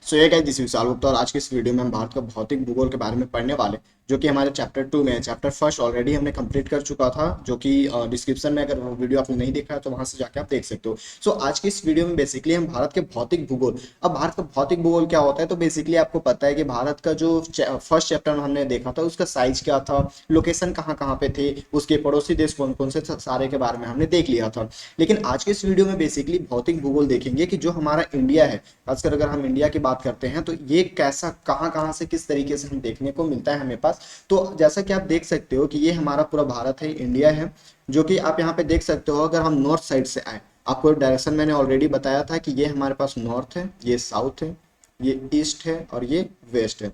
सो ये guys this is Vishal Gupta और आज के इस वीडियो में हम भारत का भौतिक भूगोल के बारे में पढ़ने वाले जो कि हमारे चैप्टर 2 में है। चैप्टर फर्स्ट ऑलरेडी हमने कंप्लीट कर चुका था, जो कि डिस्क्रिप्शन में अगर वो वीडियो आपने नहीं देखा है तो वहां से जाके आप देख सकते हो। सो आज के इस वीडियो में बेसिकली हम भारत के भौतिक भूगोल, अब भारत का भौतिक भूगोल क्या होता है तो बेसिकली आपको पता है कि भारत का जो फर्स्ट चैप्टर हमने देखा था उसका साइज क्या था, लोकेशन कहाँ कहाँ पे थे, उसके पड़ोसी देश कौन कौन से सारे के बारे में हमने देख लिया था। लेकिन आज के इस वीडियो में बेसिकली भौतिक भूगोल देखेंगे कि जो हमारा इंडिया है, खासकर अगर हम इंडिया की बात करते हैं तो ये कैसा कहाँ कहाँ से किस तरीके से हम देखने को मिलता है हमें पास। तो जैसा कि आप देख सकते हो कि ये हमारा पूरा भारत है, इंडिया है, जो कि आप यहाँ पे देख सकते हो। अगर हम नॉर्थ साइड से आए, आपको डायरेक्शन मैंने ऑलरेडी बताया था कि ये हमारे पास नॉर्थ है, ये साउथ है, ये ईस्ट है और ये वेस्ट है।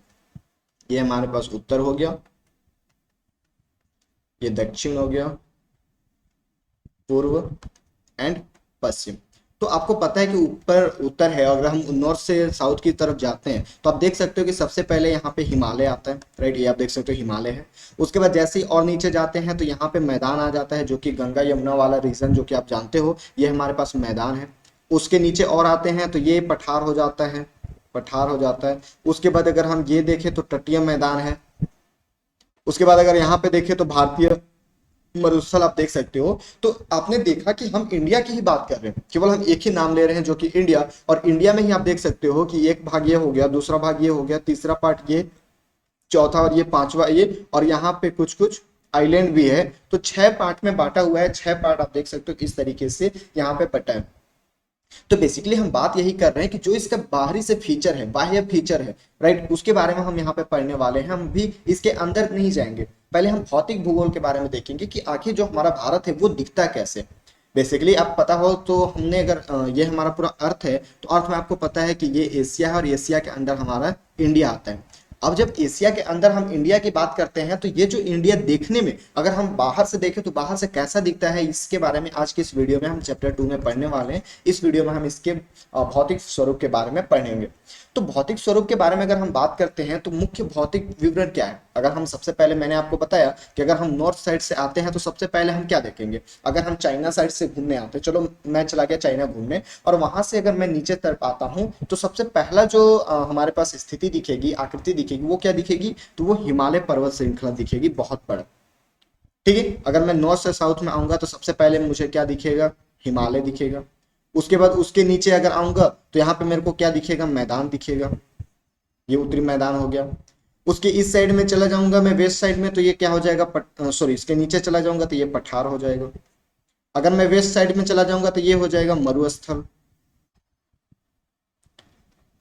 ये हमारे पास उत्तर हो गया, ये दक्षिण हो गया, पूर्व एंड पश्चिम। तो आपको पता है कि ऊपर उत्तर है, अगर हम नॉर्थ से साउथ की तरफ जाते हैं तो आप देख सकते हो कि सबसे पहले यहाँ पे हिमालय आता है, राइट। ये आप देख सकते हो हिमालय है। उसके बाद जैसे ही और नीचे जाते हैं तो यहाँ पे मैदान आ जाता है, जो कि गंगा यमुना वाला रीजन, जो कि आप जानते हो ये हमारे पास मैदान है। उसके नीचे और आते हैं तो ये पठार हो जाता है, पठार हो जाता है। उसके बाद अगर हम ये देखें तो तटीय मैदान है। उसके बाद अगर यहाँ पे देखें तो भारतीय मरुस्थल आप देख सकते हो। तो आपने देखा कि हम इंडिया की ही बात कर रहे हैं, केवल हम एक ही नाम ले रहे हैं जो कि इंडिया। और इंडिया में ही आप देख सकते हो कि एक भाग ये हो गया, दूसरा भाग ये हो गया, तीसरा पार्ट ये, चौथा और ये, पांचवा ये, और यहाँ पे कुछ कुछ आइलैंड भी है। तो 6 पार्ट में बांटा हुआ है। 6 पार्ट आप देख सकते हो किस तरीके से यहाँ पे बटा है। तो बेसिकली हम बात यही कर रहे हैं कि जो इसका बाहरी से फीचर है, बाह्य फीचर है, राइट, उसके बारे में हम यहाँ पे पढ़ने वाले हैं। हम भी इसके अंदर नहीं जाएंगे, पहले हम भौतिक भूगोल के बारे में देखेंगे कि आखिर जो हमारा भारत है वो दिखता कैसे। बेसिकली आप पता हो तो हमने अगर ये हमारा पूरा अर्थ है तो अर्थ में आपको पता है कि ये एशिया है और एशिया के अंदर हमारा इंडिया आता है। अब जब एशिया के अंदर हम इंडिया की बात करते हैं तो ये जो इंडिया देखने में, अगर हम बाहर से देखें तो बाहर से कैसा दिखता है, इसके बारे में आज के इस वीडियो में हम चैप्टर 2 में पढ़ने वाले हैं। इस वीडियो में हम इसके भौतिक स्वरूप के बारे में पढ़ेंगे। तो भौतिक स्वरूप के बारे में अगर हम बात करते हैं तो मुख्य भौतिक विवरण क्या है। अगर हम सबसे पहले, मैंने आपको बताया कि अगर हम नॉर्थ साइड से आते हैं तो सबसे पहले हम क्या देखेंगे। अगर हम चाइना साइड से घूमने आते हैं, चलो मैं चला गया चाइना घूमने, और वहां से अगर मैं नीचे तरफ आता हूँ तो सबसे पहला जो हमारे पास स्थिति दिखेगी, आकृति दिखेगी, वो क्या दिखेगी, तो वो हिमालय पर्वत श्रृंखला दिखेगी, बहुत बड़ा। ठीक है। अगर मैं नॉर्थ से साउथ में आऊंगा तो सबसे पहले मुझे क्या दिखेगा, हिमालय दिखेगा। उसके बाद उसके नीचे अगर आऊंगा तो यहाँ पे मेरे को क्या दिखेगा, मैदान दिखेगा, ये उत्तरी मैदान हो गया। उसके इस साइड में चला जाऊंगा मैं, वेस्ट साइड में, तो ये क्या हो जाएगा, सॉरी, इसके नीचे चला जाऊंगा तो ये पठार हो जाएगा। अगर मैं वेस्ट साइड में चला जाऊंगा तो ये हो जाएगा मरुस्थल।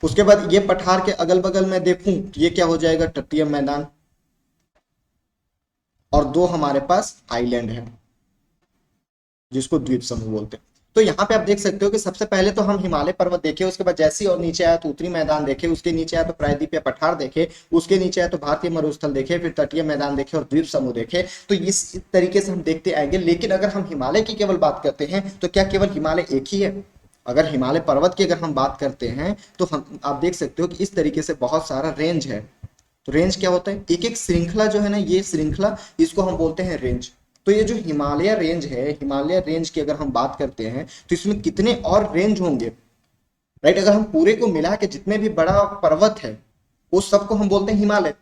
उसके बाद ये पठार के अगल बगल में देखूं तो ये क्या हो जाएगा, तटीय मैदान। और दो हमारे पास आइलैंड है जिसको द्वीप समूह बोलते हैं। तो यहाँ पे आप देख सकते हो कि सबसे पहले तो हम हिमालय पर्वत देखे, उसके बाद जैसे ही और नीचे आया तो उत्तरी मैदान देखे, उसके नीचे आया तो प्रायद्वीप या पठार देखे, उसके नीचे आया तो भारतीय मरुस्थल देखे, फिर तटीय मैदान देखे और द्वीप समूह देखे। तो इस तरीके से हम देखते आएंगे। लेकिन अगर हम हिमालय की केवल बात करते हैं तो क्या केवल हिमालय एक ही है। अगर हिमालय पर्वत की अगर हम बात करते हैं तो हम आप देख सकते हो कि इस तरीके से बहुत सारा रेंज है। तो रेंज क्या होता है, एक एक श्रृंखला जो है ना, ये श्रृंखला, इसको हम बोलते हैं रेंज। तो ये जो हिमालय रेंज है, हिमालय रेंज की अगर हम बात करते हैं तो इसमें कितने और रेंज होंगे, राइट। अगर हम पूरे को मिला के जितने भी बड़ा पर्वत है उस सबको हम बोलते हैं हिमालय।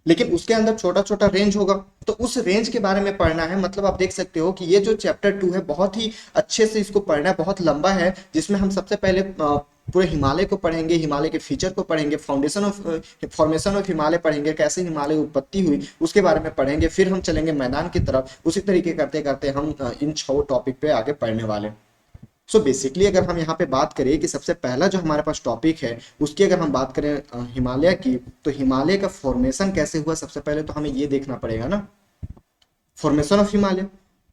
लेकिन उसके अंदर छोटा छोटा रेंज होगा, तो उस रेंज के बारे में पढ़ना है। मतलब आप देख सकते हो कि ये जो चैप्टर 2 है बहुत ही अच्छे से इसको पढ़ना है, बहुत लंबा है, जिसमें हम सबसे पहले पूरे हिमालय को पढ़ेंगे, हिमालय के फीचर को पढ़ेंगे, foundation of formation of Himalaya पढ़ेंगे, कैसे हिमालय उत्पत्ति हुई उसके बारे में पढ़ेंगे। फिर हम चलेंगे मैदान की तरफ। उसी तरीके करते करते हम इन 6 टॉपिक पे आगे पढ़ने वाले। सो बेसिकली अगर हम यहाँ पे बात करें कि सबसे पहला जो हमारे पास टॉपिक है उसकी अगर हम बात करें हिमालय की, तो हिमालय का फॉर्मेशन कैसे हुआ, सबसे पहले तो हमें ये देखना पड़ेगा ना, फॉर्मेशन ऑफ हिमालय।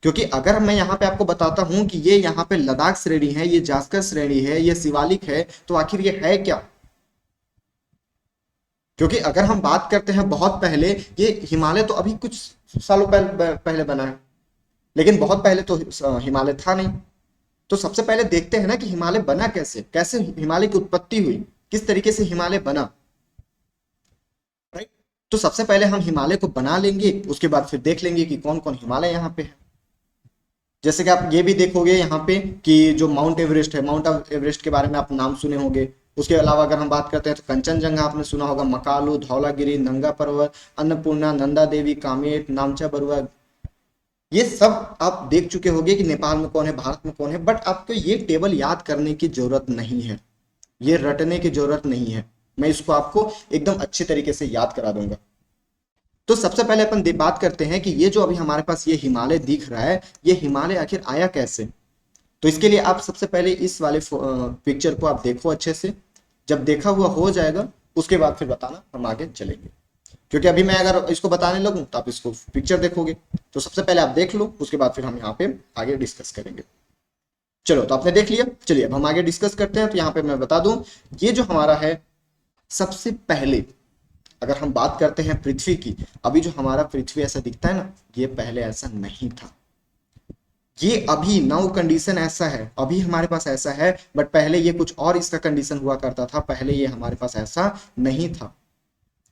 क्योंकि अगर मैं यहाँ पे आपको बताता हूँ कि ये यहाँ पे लद्दाख श्रेणी है, ये जास्कर श्रेणी है, ये शिवालिक है, तो आखिर ये है क्या। क्योंकि अगर हम बात करते हैं बहुत पहले, ये हिमालय तो अभी कुछ सालों पहले बना है, लेकिन बहुत पहले तो हिमालय था नहीं। तो सबसे पहले देखते हैं ना कि हिमालय बना कैसे, कैसे हिमालय की उत्पत्ति हुई, किस तरीके से हिमालय बना, राइट। तो सबसे पहले हम हिमालय को बना लेंगे, उसके बाद फिर देख लेंगे कि कौन कौन हिमालय यहाँ पे है। जैसे कि आप ये भी देखोगे यहाँ पे कि जो माउंट एवरेस्ट है, माउंट एवरेस्ट के बारे में आप नाम सुने होंगे, उसके अलावा अगर हम बात करते हैं तो कंचनजंगा आपने सुना होगा, मकालू, धौलागिरी, नंगा पर्वत, अन्नपूर्णा, नंदा देवी, कामेट, नामचा बरुआ, ये सब आप देख चुके होंगे कि नेपाल में कौन है, भारत में कौन है, बट आपको ये टेबल याद करने की जरूरत नहीं है, ये रटने की जरूरत नहीं है, मैं इसको आपको एकदम अच्छे तरीके से याद करा दूंगा। तो सबसे पहले अपन बात करते हैं कि ये जो अभी हमारे पास ये हिमालय दिख रहा है, ये हिमालय आखिर आया कैसे। तो इसके लिए आप सबसे पहले इस वाले पिक्चर को आप देखो अच्छे से, जब देखा हुआ हो जाएगा उसके बाद फिर बताना, हम आगे चलेंगे, क्योंकि अभी मैं अगर इसको बताने लगूं तो आप इसको पिक्चर देखोगे। तो सबसे पहले आप देख लो, उसके बाद फिर हम यहाँ पे आगे डिस्कस करेंगे। चलो, तो आपने देख लिया, चलिए अब हम आगे डिस्कस करते हैं। तो यहाँ पे मैं बता दूं, ये जो हमारा है सबसे पहले अगर हम बात करते हैं पृथ्वी की, अभी जो हमारा पृथ्वी ऐसा दिखता है ना, ये पहले ऐसा नहीं था। ये अभी नाउ कंडीशन ऐसा है, अभी हमारे पास ऐसा है, बट पहले ये कुछ और इसका कंडीशन हुआ करता था, पहले ये हमारे पास ऐसा नहीं था।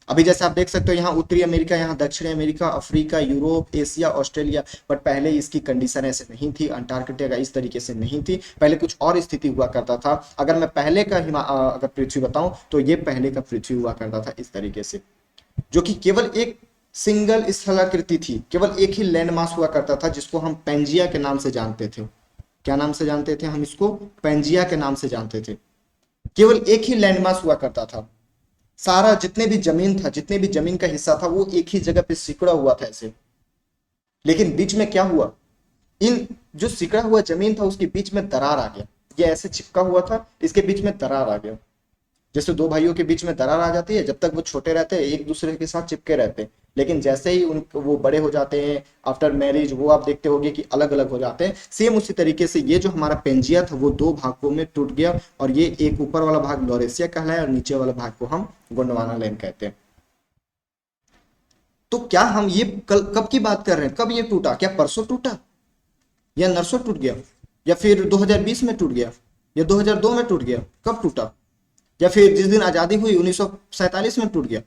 अभी जैसे आप देख सकते हो, यहाँ उत्तरी अमेरिका, यहाँ दक्षिणी America, Africa, Europe, Asia, Australia, but पहले इसकी कंडीशन ऐसे नहीं थी। अंटार्कटिका इस तरीके से नहीं थी, पहले कुछ और स्थिति हुआ करता था। अगर मैं पहले का अगर पृथ्वी बताऊं तो ये पहले का पृथ्वी हुआ करता था इस तरीके से, जो कि केवल एक सिंगल स्थलाकृति थी, केवल एक ही लैंड मास हुआ करता था, जिसको हम पेंजिया के नाम से जानते थे। क्या नाम से जानते थे हम इसको? पेंजिया के नाम से जानते थे। केवल एक ही लैंड मास हुआ करता था, सारा जितने भी जमीन था, जितने भी जमीन का हिस्सा था, वो एक ही जगह पे सिकुड़ा हुआ था ऐसे। लेकिन बीच में क्या हुआ, इन जो सिकुड़ा हुआ जमीन था उसके बीच में दरार आ गया। ये ऐसे चिपका हुआ था, इसके बीच में दरार आ गया। जैसे दो भाइयों के बीच में दरार आ जाती है, जब तक वो छोटे रहते हैं एक दूसरे के साथ चिपके रहते हैं, लेकिन जैसे ही वो बड़े हो जाते हैं आफ्टर मैरिज, वो आप देखते होंगे कि अलग अलग हो जाते हैं। सेम उसी तरीके से ये जो हमारा पेंजिया था वो दो भागों में टूट गया, और ये एक ऊपर वाला भाग लॉरेशिया कहलाया और नीचे वाला भाग को हम गोंडवाना लैंड कहते हैं। तो क्या हम ये कब की बात कर रहे हैं? कब ये टूटा? क्या परसों टूटा, या नरसों टूट गया, या फिर 2020 में टूट गया, या 2002 में टूट गया? कब टूटा? या फिर जिस दिन आजादी हुई 1947 में टूट गया?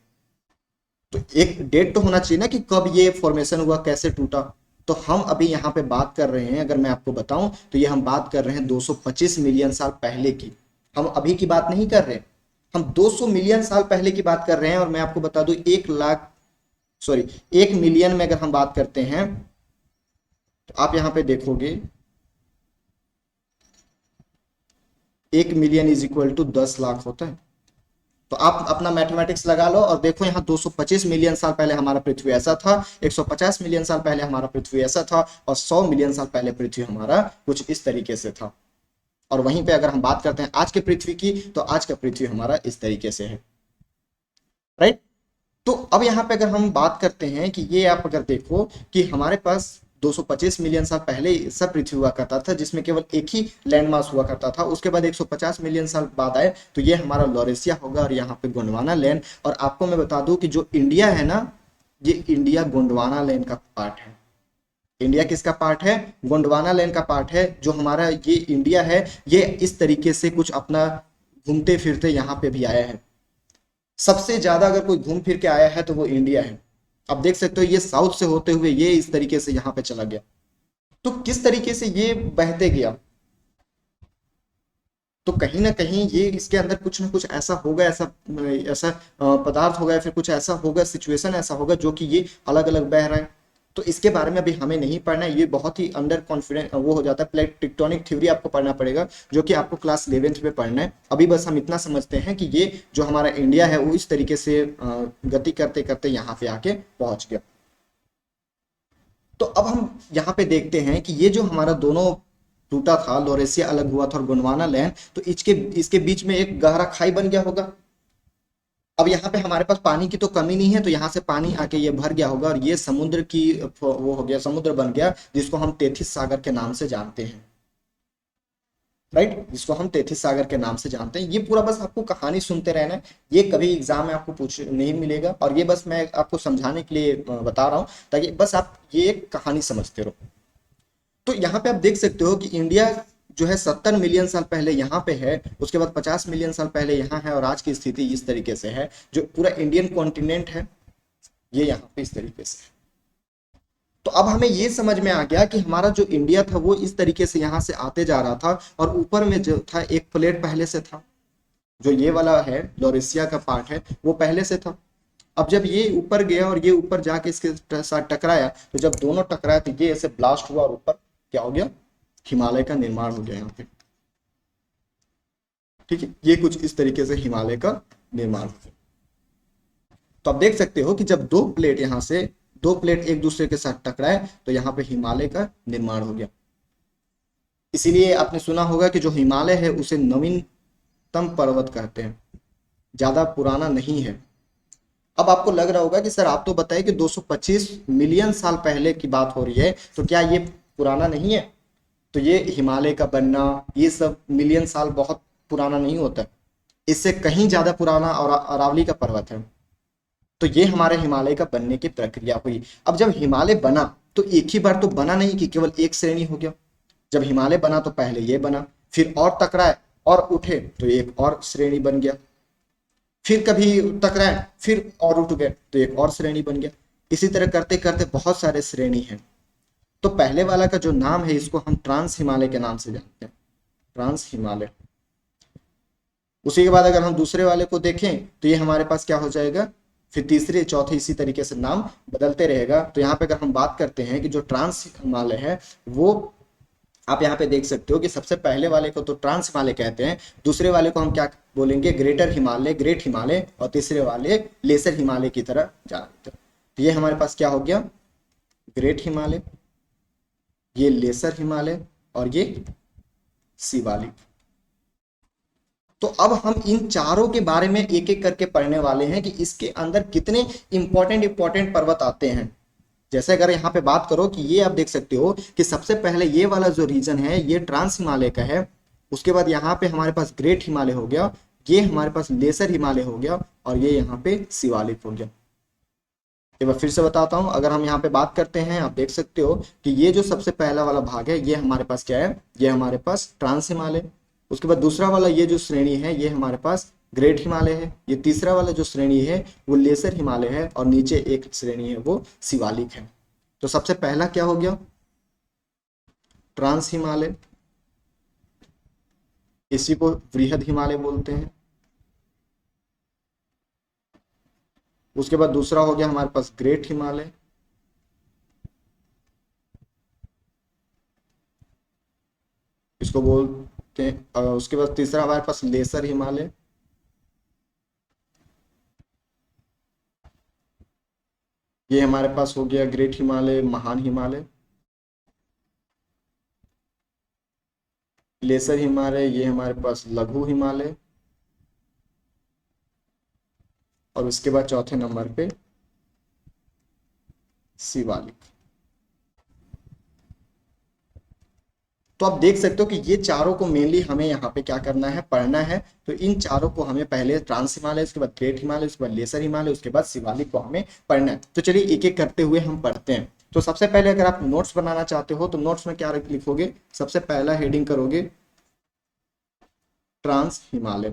तो एक डेट तो होना चाहिए ना कि कब ये फॉर्मेशन हुआ, कैसे टूटा। तो हम अभी यहाँ पे बात कर रहे हैं, अगर मैं आपको बताऊं तो ये हम बात कर रहे हैं 225 मिलियन साल पहले की। हम अभी की बात नहीं कर रहे, हम 200 मिलियन साल पहले की बात कर रहे हैं। और मैं आपको बता दूं 1 मिलियन में अगर हम बात करते हैं तो आप यहाँ पे देखोगे 1 million is equal to 10 lakh होता है। तो आप अपना मैथमेटिक्स लगा लो और देखो, यहाँ 225 मिलियन साल पहले हमारा पृथ्वी ऐसा था, 150 मिलियन साल पहले हमारा पृथ्वी ऐसा था, और 100 मिलियन साल पहले पृथ्वी हमारा कुछ इस तरीके से था। और वहीं पे अगर हम बात करते हैं आज के पृथ्वी की, तो आज का पृथ्वी हमारा इस तरीके से है, राइट। तो अब यहाँ पे अगर हम बात करते हैं कि ये आप अगर देखो कि हमारे पास 225 मिलियन साल पहले सब पृथ्वी हुआ करता था, जिसमें केवल एक ही लैंड मास हुआ करता था। उसके बाद 150 मिलियन साल बाद आए तो ये हमारा लॉरेशिया होगा, और यहाँ पे गोंडवाना लैंड। और आपको मैं बता दूं कि जो इंडिया है ना, ये इंडिया गोंडवाना लैंड का पार्ट है। इंडिया किसका पार्ट है? गोंडवाना लैंड का पार्ट है। जो हमारा ये इंडिया है, ये इस तरीके से कुछ अपना घूमते फिरते यहाँ पे भी आया है। सबसे ज्यादा अगर कोई घूम फिर के आया है तो वो इंडिया है। आप देख सकते हो ये साउथ से होते हुए ये इस तरीके से यहाँ पे चला गया। तो किस तरीके से ये बहते गया, तो कहीं ना कहीं ये इसके अंदर कुछ ना कुछ ऐसा होगा, ऐसा ऐसा पदार्थ होगा, या फिर कुछ ऐसा होगा, सिचुएशन ऐसा होगा जो कि ये अलग अलग बह रहा है। तो इसके बारे में अभी हमें नहीं पढ़ना है, ये बहुत ही अंडर कॉन्फिडेंट वो हो जाता है। प्लेट टेक्टोनिक थ्योरी आपको पढ़ना पड़ेगा, जो कि आपको क्लास 11th में पढ़ना है। अभी बस हम इतना समझते हैं कि ये जो हमारा इंडिया है वो इस तरीके से गति करते करते यहाँ पे आके पहुंच गया। तो अब हम यहाँ पे देखते हैं कि ये जो हमारा दोनों टूटा था, लोरेशिया अलग हुआ था और गोंडवाना लैंड, तो इसके बीच में एक गहरा खाई बन गया होगा। अब यहाँ पे हमारे पास पानी की तो कमी नहीं है, तो यहाँ से पानी आके ये भर गया होगा, और ये समुद्र की वो हो गया, समुद्र बन गया, जिसको हम तेथिस सागर के नाम से जानते हैं, राइट। जिसको हम तेथिस सागर के नाम से जानते हैं। ये पूरा बस आपको कहानी सुनते रहना है, ये कभी एग्जाम में आपको पूछ नहीं मिलेगा, और ये बस मैं आपको समझाने के लिए बता रहा हूँ, ताकि बस आप ये एक कहानी समझते रहो। तो यहाँ पे आप देख सकते हो कि इंडिया जो है 70 मिलियन साल पहले यहाँ पे है, उसके बाद 50 मिलियन साल पहले यहाँ है, और आज की स्थिति इस तरीके से है। जो पूरा इंडियन कॉन्टिनेंट है ये यहाँ पे इस तरीके से है। तो अब हमें ये समझ में आ गया कि हमारा जो इंडिया था वो इस तरीके से यहाँ से आते जा रहा था, और ऊपर में जो था एक प्लेट पहले से था, जो ये वाला है लॉरेशिया का पार्ट है वो पहले से था। अब जब ये ऊपर गया और ये ऊपर जाके इसके साथ टकराया, तो जब दोनों टकराया तो ये ऐसे ब्लास्ट हुआ और ऊपर क्या हो गया, हिमालय का निर्माण हो गया यहाँ पे। ठीक है, ये कुछ इस तरीके से हिमालय का निर्माण हो गया। तो आप देख सकते हो कि जब दो प्लेट यहाँ से, दो प्लेट एक दूसरे के साथ टकराए तो यहाँ पे हिमालय का निर्माण हो गया। इसीलिए आपने सुना होगा कि जो हिमालय है उसे नवीनतम पर्वत कहते हैं, ज्यादा पुराना नहीं है। अब आपको लग रहा होगा कि सर आप तो बताए कि 225 मिलियन साल पहले की बात हो रही है, तो क्या ये पुराना नहीं है? तो ये हिमालय का बनना, ये सब मिलियन साल बहुत पुराना नहीं होता है। इससे कहीं ज्यादा पुराना और अरावली का पर्वत है। तो ये हमारे हिमालय का बनने की प्रक्रिया हुई। अब जब हिमालय बना तो एक ही बार तो बना नहीं कि केवल एक श्रेणी हो गया। जब हिमालय बना तो पहले ये बना, फिर और टकराए और उठे तो एक और श्रेणी बन गया, फिर कभी टकराए फिर और उठ गए तो एक और श्रेणी बन गया। इसी तरह करते करते बहुत सारे श्रेणी हैं। तो पहले वाला का जो नाम है इसको हम ट्रांस हिमालय के नाम से जानते हैं, ट्रांस हिमालय। उसी के बाद अगर हम दूसरे वाले को देखें तो ये हमारे पास क्या हो जाएगा, फिर तीसरे चौथे इसी तरीके से नाम बदलते रहेगा। तो यहाँ पे अगर हम बात करते हैं कि जो ट्रांस हिमालय है वो आप यहाँ पे देख सकते हो कि सबसे पहले वाले को तो ट्रांस हिमालय कहते हैं, दूसरे वाले को हम क्या बोलेंगे, ग्रेटर हिमालय, ग्रेट हिमालय, और तीसरे वाले लेसर हिमालय की तरह जानते हैं। तो ये हमारे पास क्या हो गया, ग्रेट हिमालय, ये लेसर हिमालय और ये शिवालिक। तो अब हम इन चारों के बारे में एक एक करके पढ़ने वाले हैं कि इसके अंदर कितने इंपॉर्टेंट इंपॉर्टेंट पर्वत आते हैं। जैसे अगर यहाँ पे बात करो कि ये आप देख सकते हो कि सबसे पहले ये वाला जो रीजन है ये ट्रांस हिमालय का है। उसके बाद यहाँ पे हमारे पास ग्रेट हिमालय हो गया, ये हमारे पास लेसर हिमालय हो गया, और ये यहाँ पे शिवालिक हो गया। एक बार फिर से बताता हूँ, अगर हम यहाँ पे बात करते हैं आप देख सकते हो कि ये जो सबसे पहला वाला भाग है ये हमारे पास क्या है, ये हमारे पास ट्रांस हिमालय। उसके बाद दूसरा वाला ये जो श्रेणी है ये हमारे पास ग्रेट हिमालय है। ये तीसरा वाला जो श्रेणी है वो लेसर हिमालय है, और नीचे एक श्रेणी है वो शिवालिक है। तो सबसे पहला क्या हो गया, ट्रांस हिमालय, इसी को वृहद हिमालय बोलते हैं। उसके बाद दूसरा हो गया हमारे पास ग्रेट हिमालय, इसको बोलते हैं। उसके बाद तीसरा हमारे पास लेसर हिमालय, ये हमारे पास हो गया ग्रेट हिमालय, महान हिमालय। लेसर हिमालय ये हमारे पास लघु हिमालय, और उसके बाद चौथे नंबर पे शिवालिक। तो आप देख सकते हो कि ये चारों को मेनली हमें यहाँ पे क्या करना है, पढ़ना है। तो इन चारों को हमें पहले ट्रांस हिमालय, उसके बाद ग्रेट हिमालय, उसके बाद लेसर हिमालय, उसके बाद शिवालिक को हमें पढ़ना है। तो चलिए एक एक करते हुए हम पढ़ते हैं। तो सबसे पहले अगर आप नोट्स बनाना चाहते हो तो नोट्स में क्या लिखोगे, सबसे पहला हेडिंग करोगे ट्रांस हिमालय।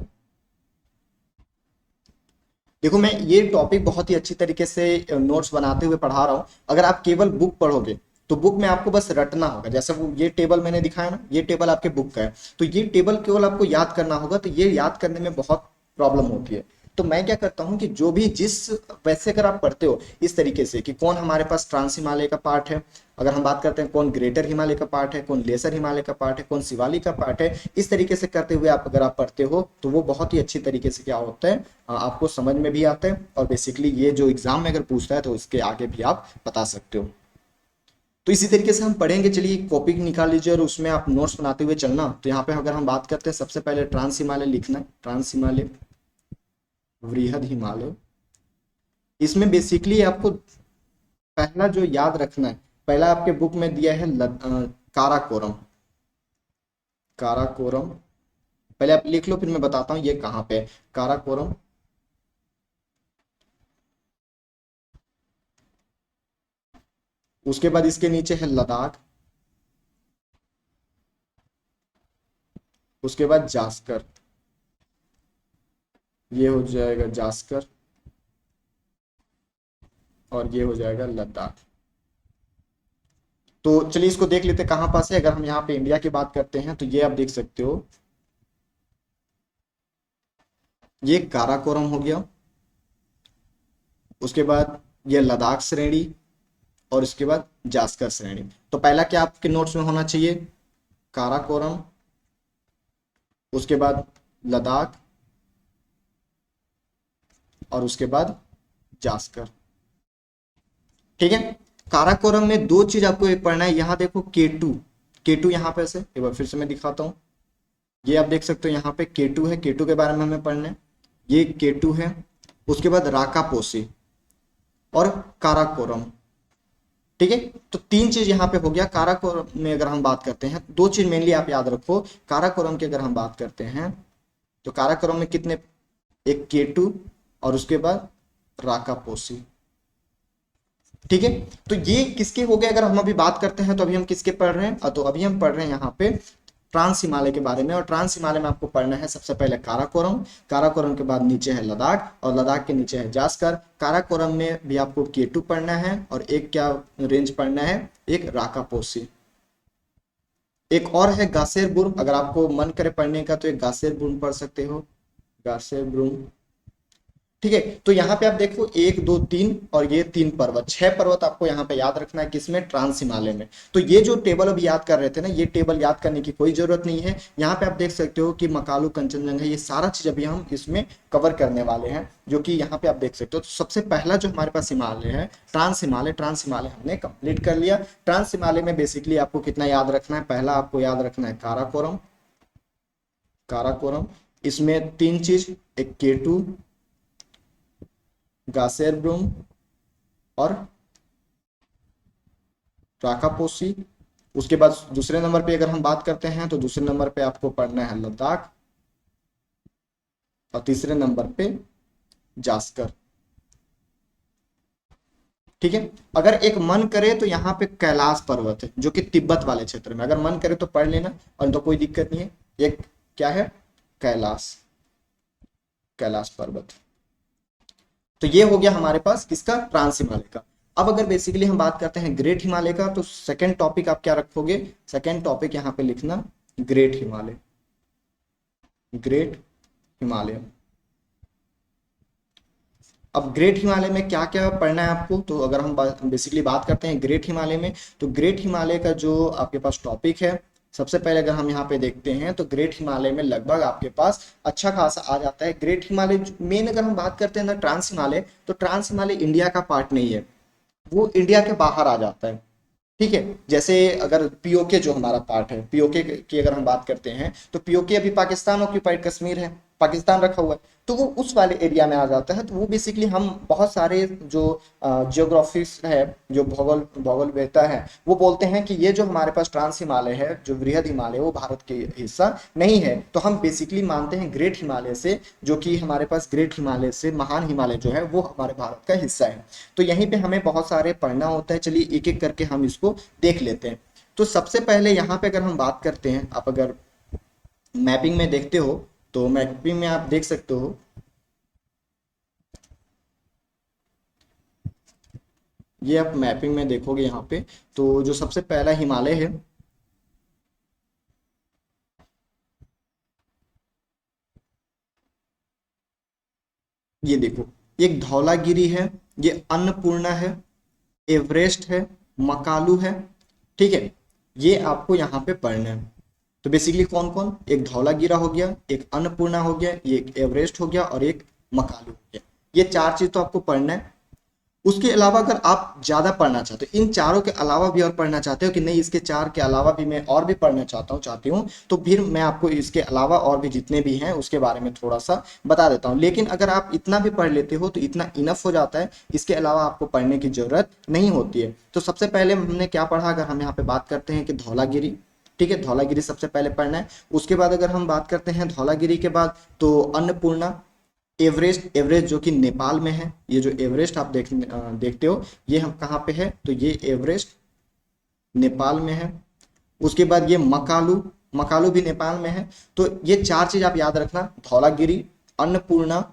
देखो मैं ये टॉपिक बहुत ही अच्छी तरीके से नोट्स बनाते हुए पढ़ा रहा हूँ। अगर आप केवल बुक पढ़ोगे तो बुक में आपको बस रटना होगा, जैसे वो ये टेबल मैंने दिखाया ना, ये टेबल आपके बुक का है, तो ये टेबल केवल आपको याद करना होगा, तो ये याद करने में बहुत प्रॉब्लम होती है। तो मैं क्या करता हूँ कि जो भी जिस, वैसे अगर आप पढ़ते हो इस तरीके से कि कौन हमारे पास ट्रांस हिमालय का पार्ट है, अगर हम बात करते हैं कौन ग्रेटर हिमालय का पार्ट है, कौन लेसर हिमालय का पार्ट है, कौन शिवालिक का पार्ट है, इस तरीके से करते हुए आप अगर आप पढ़ते हो तो वो बहुत ही अच्छी तरीके से क्या होता है, आपको समझ में भी आता है, और बेसिकली ये जो एग्जाम में अगर पूछता है तो उसके आगे भी आप बता सकते हो। तो इसी तरीके से हम पढ़ेंगे। चलिए कॉपी निकाल लीजिए और उसमें आप नोट्स बनाते हुए चलना। तो यहाँ पे अगर हम बात करते हैं सबसे पहले ट्रांस हिमालय लिखना है, ट्रांस हिमालय, वृहद हिमालय। इसमें बेसिकली आपको पहला जो याद रखना है, पहला आपके बुक में दिया है काराकोरम, काराकोरम। पहले आप लिख लो फिर मैं बताता हूँ ये कहाँ पे है, काराकोरम। उसके बाद इसके नीचे है लद्दाख, उसके बाद जास्कर, ये हो जाएगा जास्कर, और ये हो जाएगा लद्दाख। तो चलिए इसको देख लेते कहाँ पास है। अगर हम यहाँ पे इंडिया की बात करते हैं तो ये आप देख सकते हो, ये काराकोरम हो गया, उसके बाद ये लद्दाख श्रेणी, और इसके बाद जास्कर श्रेणी। तो पहला क्या आपके नोट्स में होना चाहिए, काराकोरम, उसके बाद लद्दाख, और उसके बाद जास्कर। ठीक है। काराकोरम में दो चीज आपको एक पढ़ना है, यहाँ देखो K2, K2 यहाँ पे से एक बार फिर से मैं दिखाता हूँ, ये आप देख सकते हो यहाँ पे K2 है, K2 के बारे में हमें पढ़ना है, ये K2 है, उसके बाद राकापोसी और काराकोरम। ठीक है। तो तीन चीज यहाँ पे हो गया। काराकोरम में अगर हम बात करते हैं, दो चीज मेनली आप याद रखो। काराकोरम की अगर हम बात करते हैं तो काराकोरम में कितने, एक K2 और उसके बाद राकापोसी। ठीक है। तो ये किसके हो गए, अगर हम अभी बात करते हैं तो अभी हम किसके पढ़ रहे हैं, तो अभी हम पढ़ रहे हैं यहाँ पे ट्रांस हिमालय के बारे में। और ट्रांस हिमालय में आपको पढ़ना है सबसे पहले काराकोरम, काराकोरम के बाद नीचे है लद्दाख, और लद्दाख के नीचे है जास्कर। काराकोरम में भी आपको K2 पढ़ना है, और एक क्या रेंज पढ़ना है, एक राकापोसी। एक और है गासेरबुर्ग, अगर आपको मन करे पढ़ने का तो एक गासेरबुर्ग पढ़ सकते हो, गासेरबुर्ग। ठीक है। तो यहाँ पे आप देखो 1 2 3, और ये 3 पर्वत, 6 पर्वत आपको यहाँ पे याद रखना है, किसमें, ट्रांस हिमालय में। तो ये जो टेबल अभी याद कर रहे थे ना, ये टेबल याद करने की कोई जरूरत नहीं है। यहाँ पे आप देख सकते हो कि मकालू, कंचनजंगा, ये सारा चीज अभी हम इसमें कवर करने वाले हैं, जो कि यहाँ पे आप देख सकते हो। तो सबसे पहला जो हमारे पास हिमालय है, ट्रांस हिमालय, ट्रांस हिमालय हमने कंप्लीट कर लिया। ट्रांस हिमालय में बेसिकली आपको कितना याद रखना है, पहला आपको याद रखना है काराकोरम, काराकोरम, इसमें तीन चीज, एक K2, गासेरब्रुम और राकापोसी। उसके बाद दूसरे नंबर पे अगर हम बात करते हैं तो दूसरे नंबर पे आपको पढ़ना है लद्दाख, और तीसरे नंबर पे जास्कर। ठीक है। अगर एक मन करे तो यहाँ पे कैलाश पर्वत है, जो कि तिब्बत वाले क्षेत्र में, अगर मन करे तो पढ़ लेना, और तो कोई दिक्कत नहीं है। एक क्या है, कैलाश, कैलाश पर्वत। तो ये हो गया हमारे पास किसका, ट्रांस हिमालय का। अब अगर बेसिकली हम बात करते हैं ग्रेट हिमालय का, तो सेकंड टॉपिक आप क्या रखोगे, सेकंड टॉपिक यहाँ पे लिखना ग्रेट हिमालय, ग्रेट हिमालय। अब ग्रेट हिमालय में क्या क्या पढ़ना है आपको, तो अगर हम बेसिकली बात करते हैं ग्रेट हिमालय में, तो ग्रेट हिमालय का जो आपके पास टॉपिक है, सबसे पहले अगर हम यहाँ पे देखते हैं तो ग्रेट हिमालय में लगभग आपके पास अच्छा खासा आ जाता है। ग्रेट हिमालय मेन अगर हम बात करते हैं ना ट्रांस हिमालय, तो ट्रांस हिमालय इंडिया का पार्ट नहीं है, वो इंडिया के बाहर आ जाता है। ठीक है। जैसे अगर पीओके जो हमारा पार्ट है, पीओके की अगर हम बात करते हैं तो पीओके अभी पाकिस्तान ऑक्यूपाइड कश्मीर है, पाकिस्तान रखा हुआ है, तो वो उस वाले एरिया में आ जाता है। तो वो बेसिकली हम बहुत सारे जो जियोग्राफिक्स है, जो भूगोल भूगोल वेता है, वो बोलते हैं कि ये जो हमारे पास ट्रांस हिमालय है, जो वृहद हिमालय, वो भारत के हिस्सा नहीं है। तो हम बेसिकली मानते हैं ग्रेट हिमालय से, जो कि हमारे पास ग्रेट हिमालय से महान हिमालय जो है वो हमारे भारत का हिस्सा है। तो यहीं पे हमें बहुत सारे पढ़ना होता है। चलिए एक एक करके हम इसको देख लेते हैं। तो सबसे पहले यहाँ पे अगर हम बात करते हैं, आप अगर मैपिंग में देखते हो तो मैपिंग में आप देख सकते हो, ये आप मैपिंग में देखोगे यहाँ पे, तो जो सबसे पहला हिमालय है, ये देखो, एक धौलागिरी है, ये अन्नपूर्णा है, एवरेस्ट है, मकालू है। ठीक है। ये आपको यहाँ पे पढ़ना है। तो बेसिकली कौन कौन, एक धौलागिरा हो गया, एक अन्नपूर्णा हो गया, ये एक एवरेस्ट हो गया, और एक मकालू हो गया। ये चार चीज तो आपको पढ़ना है। उसके अलावा अगर आप ज्यादा पढ़ना चाहते हो, इन चारों के अलावा भी और पढ़ना चाहते हो कि नहीं इसके चार के अलावा भी मैं और भी पढ़ना चाहती हूँ, तो फिर मैं आपको इसके अलावा और भी जितने भी हैं उसके बारे में थोड़ा सा बता देता हूँ। लेकिन अगर आप इतना भी पढ़ लेते हो तो इतना इनफ हो जाता है, इसके अलावा आपको पढ़ने की जरूरत नहीं होती है। तो सबसे पहले हमने क्या पढ़ा, अगर हम यहाँ पे बात करते हैं कि धौलागिरी, ठीक है, धौलागिरी सबसे पहले पढ़ना है। उसके बाद अगर हम बात करते हैं धौलागिरी के बाद तो अन्नपूर्णा, एवरेस्ट, एवरेस्ट जो कि नेपाल में है, ये जो एवरेस्ट आप देखते हो, ये हम कहाँ पे है, तो ये एवरेस्ट नेपाल में है। उसके बाद ये मकालू, मकालू भी नेपाल में है। तो ये चार चीज आप याद रखना, धौलागिरी, अन्नपूर्णा,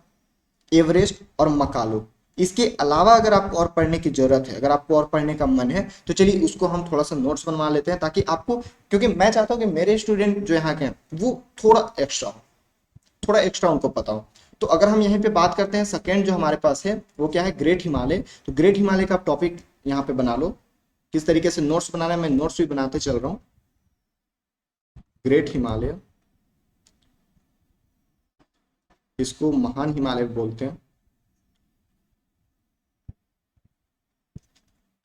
एवरेस्ट और मकालू। इसके अलावा अगर आपको और पढ़ने की जरूरत है, अगर आपको और पढ़ने का मन है, तो चलिए उसको हम थोड़ा सा नोट्स बनवा लेते हैं, ताकि आपको, क्योंकि मैं चाहता हूँ कि मेरे स्टूडेंट जो यहाँ के हैं वो थोड़ा एक्स्ट्रा हो, थोड़ा एक्स्ट्रा उनको पता हो। तो अगर हम यहीं पे बात करते हैं, सेकेंड जो हमारे पास है वो क्या है, ग्रेट हिमालय। तो ग्रेट हिमालय का टॉपिक यहाँ पे बना लो। किस तरीके से नोट्स बनाना है, मैं नोट्स भी बनाते चल रहा हूँ। ग्रेट हिमालय, इसको महान हिमालय बोलते हैं।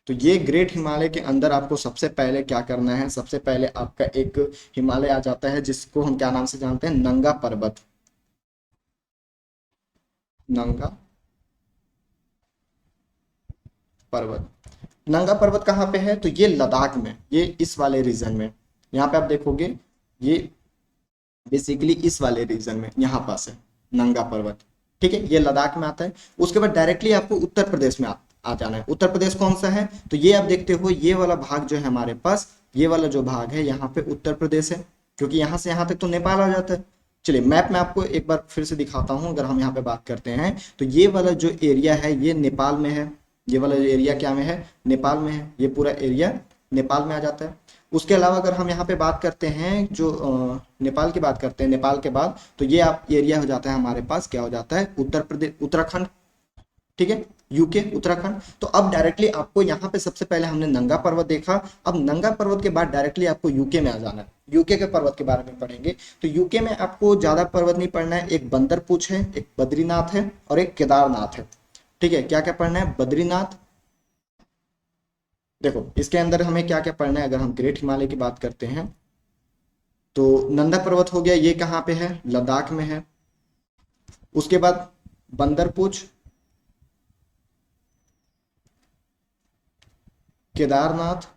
तो ये ग्रेट हिमालय के अंदर आपको सबसे पहले क्या करना है, सबसे पहले आपका एक हिमालय आ जाता है जिसको हम क्या नाम से जानते हैं, नंगा पर्वत। नंगा पर्वत, नंगा पर्वत कहाँ पे है, तो ये लद्दाख में, ये इस वाले रीजन में। यहाँ पे आप देखोगे ये बेसिकली इस वाले रीजन में यहाँ पास है नंगा पर्वत। ठीक है, ये लद्दाख में आता है। उसके बाद डायरेक्टली आपको उत्तर प्रदेश में आ जाना है। उत्तर प्रदेश कौन सा है, तो ये आप देखते हो ये वाला भाग जो है हमारे पास, ये वाला जो भाग है यहाँ पे उत्तर प्रदेश है, क्योंकि यहाँ से यहाँ तक तो नेपाल आ जाता है। चलिए मैप में आपको एक बार फिर से दिखाता हूँ। अगर हम यहाँ पे बात करते हैं तो ये वाला जो एरिया है ये नेपाल में है। ये वाला जो एरिया क्या में है, नेपाल में है। ये पूरा एरिया नेपाल में आ जाता है। उसके अलावा अगर हम यहाँ पे बात करते हैं जो नेपाल की बात करते हैं, नेपाल के बाद तो ये आप एरिया हो जाता है हमारे पास, क्या हो जाता है, उत्तर प्रदेश, उत्तराखंड। ठीक है, यूके, उत्तराखंड। तो अब डायरेक्टली आपको यहाँ पे सबसे पहले हमने नंगा पर्वत देखा। अब नंगा पर्वत के बाद डायरेक्टली आपको यूके में आ जाना है। यूके के पर्वत के बारे में पढ़ेंगे। तो यूके में आपको ज्यादा पर्वत नहीं पढ़ना है। एक बंदरपूछ है, एक बद्रीनाथ है और एक केदारनाथ है। ठीक है, क्या क्या पढ़ना है, बद्रीनाथ। देखो इसके अंदर हमें क्या क्या पढ़ना है। अगर हम ग्रेट हिमालय की बात करते हैं तो नंदा पर्वत हो गया, ये कहाँ पे है, लद्दाख में है। उसके बाद बंदरपूछ, केदारनाथ,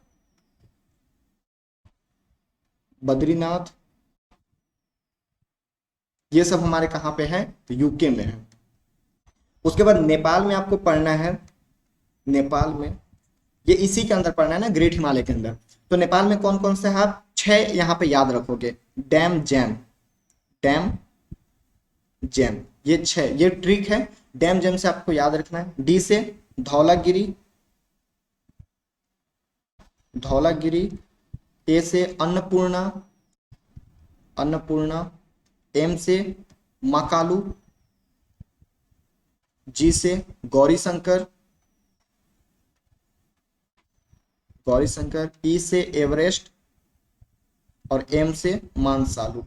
बद्रीनाथ, ये सब हमारे कहाँ पे है, तो यूके में है। उसके बाद नेपाल में आपको पढ़ना है। नेपाल में ये इसी के अंदर पढ़ना है ना, ग्रेट हिमालय के अंदर। तो नेपाल में कौन कौन से है, आप 6 यहाँ पे याद रखोगे। डैम जैम, डैम जैम, ये 6, ये ट्रिक है। डैम जैम से आपको याद रखना है। डी से धौलागिरी, धौलागिरी। ए से अन्नपूर्णा, अन्नपूर्णा। एम से मकालू। जी से गौरी शंकर, गौरी शंकर। ई से एवरेस्ट और एम से मानसालू।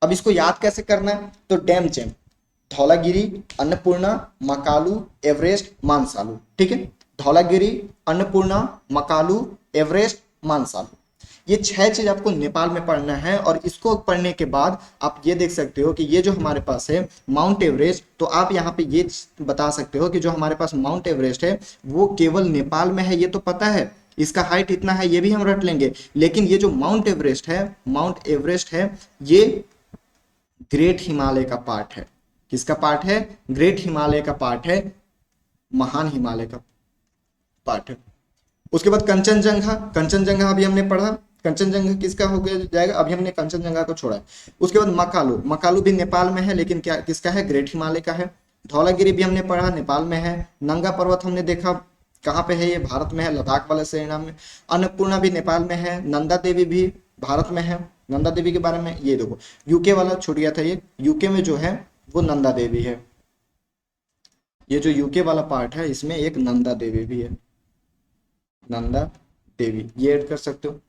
अब इसको याद कैसे करना है, तो dam jam, Dhaulagiri, Annapurna, Makalu, Everest, Manaslu. ठीक है, धौलागिरी, अन्नपूर्णा, मकालू, एवरेस्ट, मानसालू, ये 6 चीज आपको नेपाल में पढ़ना है। और इसको पढ़ने के बाद आप ये देख सकते हो कि ये जो हमारे पास है माउंट एवरेस्ट, तो आप यहाँ पे ये बता सकते हो कि जो हमारे पास माउंट एवरेस्ट है वो केवल नेपाल में है, ये तो पता है। इसका हाइट इतना है ये भी हम रट लेंगे। लेकिन ये जो माउंट एवरेस्ट है, माउंट एवरेस्ट है, ये ग्रेट हिमालय का पार्ट है। किसका पार्ट है, ग्रेट हिमालय का पार्ट है, महान हिमालय का पार्ट है। उसके बाद कंचनजंगा, कंचनजंगा अभी हमने पढ़ा। कंचनजंगा किसका हो गया जाएगा, अभी हमने कंचनजंगा को छोड़ा है। उसके बाद मकालू, मकालू भी नेपाल में है लेकिन क्या किसका है, ग्रेट हिमालय का है। धौलागिरी भी हमने पढ़ा, नेपाल में है। नंगा पर्वत हमने देखा कहाँ पे है, ये भारत में है, लद्दाख वाले श्रेणी में। अन्नपूर्णा भी नेपाल में है। नंदा देवी भी भारत में है। नंदा देवी के बारे में ये देखो, यूके वाला छूट गया था। ये यूके में जो है वो नंदा देवी है। ये जो यूके वाला पार्ट है इसमें एक नंदा देवी भी है, नंदा देवी, ये ऐड कर सकते हो।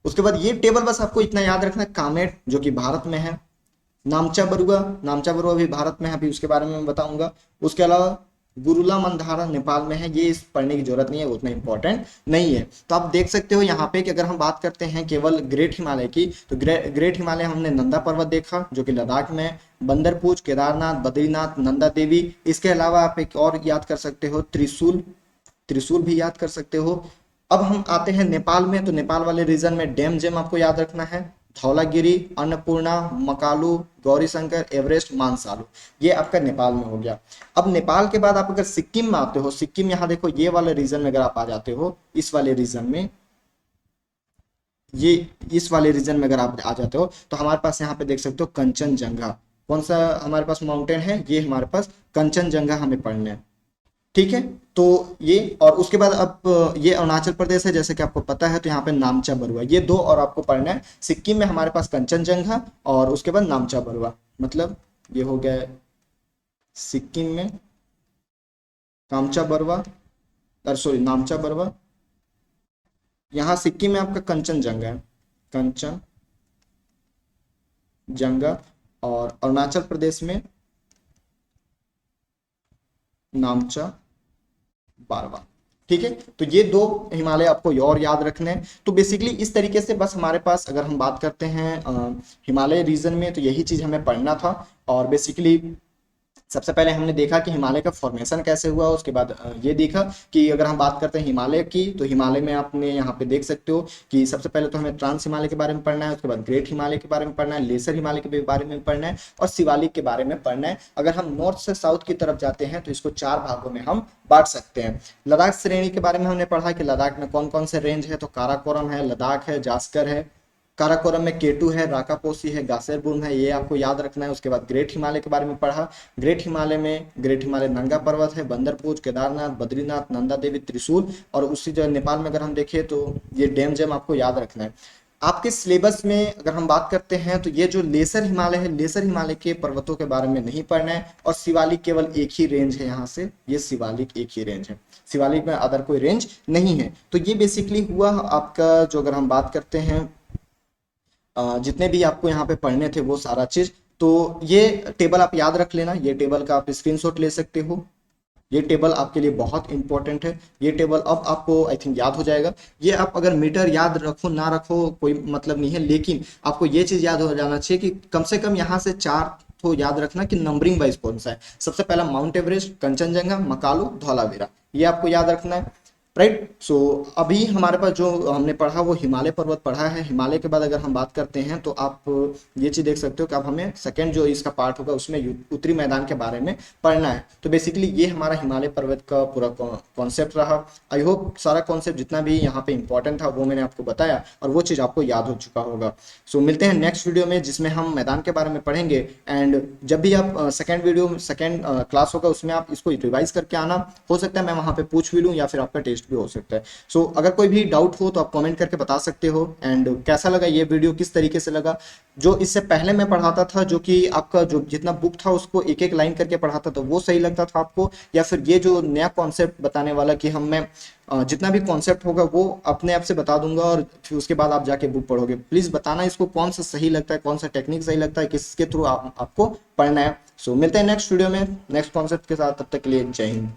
उसके बाद ये टेबल बस आपको इतना याद रखना है, कामेट जो कि भारत में है। नामचा बरुआ, नामचा बरुआ भी भारत में है, अभी उसके बारे में मैं बताऊंगा। उसके अलावा गुरुला मंधारा नेपाल में है। ये इस पढ़ने की जरूरत नहीं है, उतना इंपॉर्टेंट नहीं है। तो आप देख सकते हो यहाँ पे कि अगर हम बात करते हैं केवल ग्रेट हिमालय की, तो ग्रेट हिमालय हमने नंदा पर्वत देखा जो कि लद्दाख में है। बंदरपूछ, केदारनाथ, बद्रीनाथ, नंदा देवी। इसके अलावा आप एक और याद कर सकते हो, त्रिशूल, त्रिशूल भी याद कर सकते हो। अब हम आते हैं नेपाल में। तो नेपाल वाले रीजन में डैम जेम आपको याद रखना है। धौलागिरी, अन्नपूर्णा, मकालू, गौरी शंकर, एवरेस्ट, मानसालू, ये आपका नेपाल में हो गया। अब नेपाल के बाद आप अगर सिक्किम में आते हो, सिक्किम यहाँ देखो ये वाले रीजन में अगर आप आ जाते हो, इस वाले रीजन में, ये इस वाले रीजन में अगर आप आ जाते हो तो हमारे पास यहाँ पे देख सकते हो कंचनजंगा। कौन सा हमारे पास माउंटेन है, ये हमारे पास कंचनजंगा हमें पढ़ना है। ठीक है, तो ये और उसके बाद अब ये अरुणाचल प्रदेश है जैसे कि आपको पता है, तो यहाँ पे नामचा बरुआ, ये दो और आपको पढ़ना है। सिक्किम में हमारे पास कंचनजंगा और उसके बाद नामचा बरुआ, मतलब ये हो गया सिक्किम में कामचा बरवा, अरे सॉरी नामचा बरवा। यहाँ सिक्किम में आपका कंचनजंगा है, कंचनजंगा। और अरुणाचल प्रदेश में नामचा बारवा। ठीक है, तो ये दो हिमालय आपको और याद रखने हैं। तो बेसिकली इस तरीके से बस हमारे पास अगर हम बात करते हैं हिमालय रीजन में, तो यही चीज हमें पढ़ना था। और बेसिकली सबसे पहले हमने देखा कि हिमालय का फॉर्मेशन कैसे हुआ, उसके बाद ये देखा कि अगर हम बात करते हैं हिमालय की, तो हिमालय में आपने यहाँ पे देख सकते हो कि सबसे पहले तो हमें ट्रांस हिमालय के बारे में पढ़ना है, उसके बाद ग्रेट हिमालय के बारे में पढ़ना है, लेसर हिमालय के बारे में पढ़ना है, और शिवालिक के बारे में पढ़ना है। अगर हम नॉर्थ से साउथ की तरफ जाते हैं तो इसको 4 भागों में हम बांट सकते हैं। लद्दाख श्रेणी के बारे में हमने पढ़ा कि लद्दाख में कौन कौन से रेंज है, तो काराकोरम है, लद्दाख है, जास्कर है। काराकोरम में केटू है, राकापोसी है, गासेरबुर्म है, ये आपको याद रखना है। उसके बाद ग्रेट हिमालय के बारे में पढ़ा। ग्रेट हिमालय नंगा पर्वत है, बंदरपुर, केदारनाथ, बद्रीनाथ, नंदा देवी, त्रिशूल। और उसी जगह नेपाल में अगर हम देखें तो ये डेम जेम आपको याद रखना है। आपके सिलेबस में अगर हम बात करते हैं तो ये जो लेसर हिमालय है, लेसर हिमालय के पर्वतों के बारे में नहीं पढ़ना है। और शिवालिक केवल एक ही रेंज है, यहाँ से ये शिवालिक एक ही रेंज है, शिवालिक में अदर कोई रेंज नहीं है। तो ये बेसिकली हुआ आपका, जो अगर हम बात करते हैं जितने भी आपको यहाँ पे पढ़ने थे वो सारा चीज। तो ये टेबल आप याद रख लेना, ये टेबल का आप स्क्रीनशॉट ले सकते हो। ये टेबल आपके लिए बहुत इंपॉर्टेंट है। ये टेबल अब आपको आई थिंक याद हो जाएगा। ये आप अगर मीटर याद रखो ना रखो कोई मतलब नहीं है, लेकिन आपको ये चीज याद हो जाना चाहिए कि कम से कम यहाँ से 4 तो याद रखना कि नंबरिंग वाइज कौन सा है। सबसे पहला माउंट एवरेस्ट, कंचनजंगा, मकालू, धौलावीरा, ये आपको याद रखना है। राइट। सो अभी हमारे पास जो हमने पढ़ा वो हिमालय पर्वत पढ़ा है। हिमालय के बाद अगर हम बात करते हैं तो आप ये चीज देख सकते हो कि अब हमें सेकंड जो इसका पार्ट होगा उसमें उत्तरी मैदान के बारे में पढ़ना है। तो बेसिकली ये हमारा हिमालय पर्वत का पूरा कॉन्सेप्ट रहा। आई होप सारा कॉन्सेप्ट जितना भी यहाँ पे इंपॉर्टेंट था वो मैंने आपको बताया और वो चीज आपको याद हो चुका होगा। सो मिलते हैं नेक्स्ट वीडियो में जिसमें हम मैदान के बारे में पढ़ेंगे। एंड जब भी आप सेकंड क्लास होगा उसमें आप इसको रिवाइज करके आना। हो सकता है मैं वहाँ पे पूछ भी लूँ या फिर आपका टेस्ट भी हो सकता है। सो अगर कोई भी डाउट हो तो आप कमेंट करके बता सकते हो। एंड कैसा लगा ये वीडियो, किस तरीके से लगा, जो इससे पहले मैं पढ़ाता था जो कि आपका जो जितना बुक था उसको एक एक लाइन करके पढ़ाता था वो सही लगता था आपको, या फिर ये जो नया कॉन्सेप्ट बताने वाला कि मैं जितना भी कॉन्सेप्ट होगा वो अपने आप से बता दूंगा और फिर उसके बाद आप जाके बुक पढ़ोगे। प्लीज बताना इसको कौन सा सही लगता है, कौन सा टेक्निक सही लगता है, किसके थ्रू आपको पढ़ना है। सो मिलते हैं नेक्स्ट वीडियो में नेक्स्ट कॉन्सेप्ट के साथ। तब तक के लिए जय हिंद।